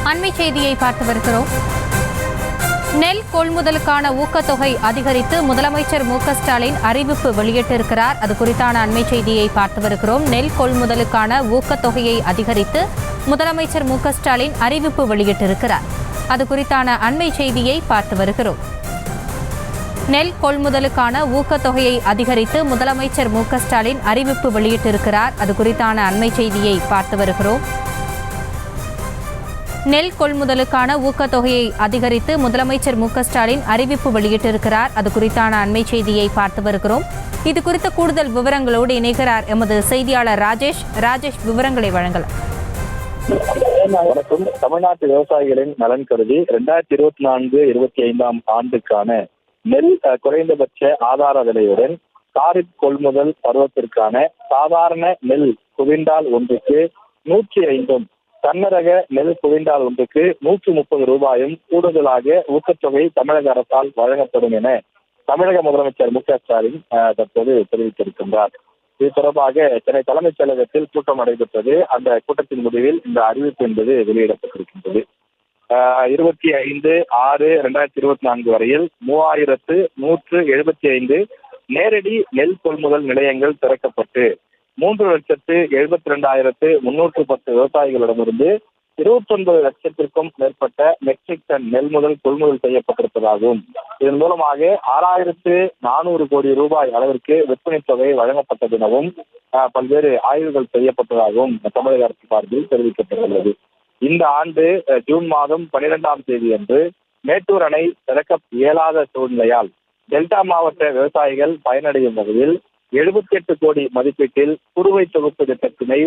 அண்மை செய்தியை பார்த்து வருகிறோம். நெல் கொள்முதலுக்கான ஊக்கத்தொகை அதிகரித்து முதலமைச்சர் மு.க.ஸ்டாலின் அறிவிப்பு வெளியிட்டிருக்கிறார். அது குறித்தான அண்மை செய்தியை பார்த்து வருகிறோம். நெல் கொள்முதலுக்கான ஊக்கத்தொகையை அதிகரித்து முதலமைச்சர் மு.க.ஸ்டாலின் அறிவிப்பு வெளியிட்டிருக்கிறார். அது குறித்தான அண்மை செய்தியை பார்த்து வருகிறோம். நெல் கொள்முதலுக்கான ஊக்கத்தொகையை அதிகரித்து முதலமைச்சர் மு.க.ஸ்டாலின் அறிவிப்பு வெளியிட்டிருக்கிறார். அது குறித்தான அண்மை செய்தியை பார்த்து வருகிறோம். நெல் கொள்முதலுக்கான ஊக்கத்தொகையை அதிகரித்து முதலமைச்சர் மு.க.ஸ்டாலின் அறிவிப்பு வெளியிட்டிருக்கிறார். அது குறித்தான அண்மை செய்தியை பார்த்து வருகிறோம். இது குறித்த கூடுதல் விவரங்களோடு இணைகிறார் எமது செய்தியாளர் ராஜேஷ். ராஜேஷ், விவரங்களை வழங்கலாம். வணக்கம். தமிழ்நாட்டு விவசாயிகளின் நலன் கருதி 2024-25 ஆண்டுக்கான நெல் குறைந்தபட்ச ஆதார விலையுடன் காரிப் கொள்முதல் பருவத்திற்கான சாதாரண நெல் குவிண்டால் ஒன்றுக்கு 105 தன்னரக நெல் குவிண்டால் ஒன்றுக்கு 130 ரூபாயும் கூடுதலாக ஊக்கத்தொகை தமிழக அரசால் வழங்கப்படும் என தமிழக முதலமைச்சர் மு.க.ஸ்டாலின் தற்போது தெரிவித்திருக்கின்றார். இது தொடர்பாக சென்னை தலைமைச் செயலகத்தில் கூட்டம் நடைபெற்றது. அந்த கூட்டத்தின் முடிவில் இந்த அறிவிப்பு என்பது வெளியிடப்பட்டிருக்கின்றது. 25/6/2024 வரையில் 3175 நேரடி நெல் கொள்முதல் நிலையங்கள் திறக்கப்பட்டு 3,72,310 விவசாயிகளிடமிருந்து 29 லட்சத்திற்கும் மேற்பட்ட மெட்ரிக் டன் நெல் கொள்முதல் செய்யப்பட்டிருப்பதாகவும் இதன் மூலமாக 6,400 கோடி ரூபாய் அளவிற்கு விற்பனை தொகை வழங்கப்பட்டது எனவும் பல்வேறு ஆய்வுகள் செய்யப்பட்டதாகவும் தமிழக அரசு சார்பில் தெரிவிக்கப்பட்டுள்ளது. இந்த ஆண்டு ஜூன் மாதம் 12ஆம் தேதி அன்று மேட்டூர் அணை திறக்க இயலாத சூழ்நிலையால் டெல்டா மாவட்ட விவசாயிகள் பயனடையும் வகையில் 78 கோடி மதிப்பீட்டில் குறுவை தொகுப்பு திட்டத்தினை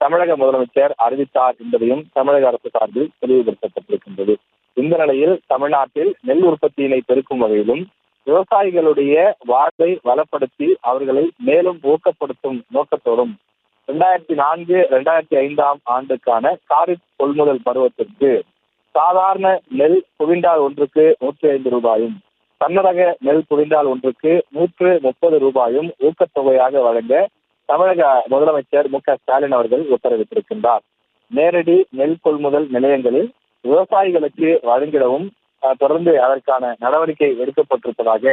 தமிழக முதலமைச்சர் அறிவித்தார் என்பதையும் தமிழக அரசு சார்பில் தெளிவுபடுத்தப்பட்டிருக்கின்றது. இந்த நிலையில் தமிழ்நாட்டில் நெல் உற்பத்தியினை பெருக்கும் வகையிலும் விவசாயிகளுடைய வாழ்வை வளப்படுத்தி அவர்களை மேலும் ஊக்கப்படுத்தும் நோக்கத்தோடும் 2004-2005 ஆண்டுக்கான காரிப் கொள்முதல் பருவத்திற்கு சாதாரண நெல் குவிண்டால் ஒன்றுக்கு 105 ரூபாயும் தன்னரக நெல் குவிண்டால் ஒன்றுக்கு 130 ரூபாயும் ஊக்கத்தொகையாக வழங்க தமிழக முதலமைச்சர் மு.க.ஸ்டாலின் அவர்கள் உத்தரவிட்டிருக்கின்றார். நேரடி நெல் கொள்முதல் நிலையங்களில் விவசாயிகளுக்கு வழங்கிடவும் தொடர்ந்து அதற்கான நடவடிக்கை எடுக்கப்பட்டிருப்பதாக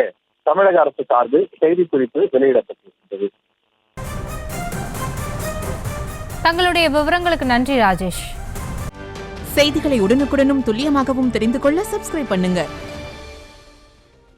தமிழக அரசு சார்பில் செய்திக்குறிப்பு வெளியிடப்பட்டிருக்கின்றது. தங்களுடைய விவரங்களுக்கு நன்றி ராஜேஷ். செய்திகளை உடனுக்குடனும் துல்லியமாகவும் தெரிந்து கொள்ள சப்ஸ்கிரைப் பண்ணுங்க.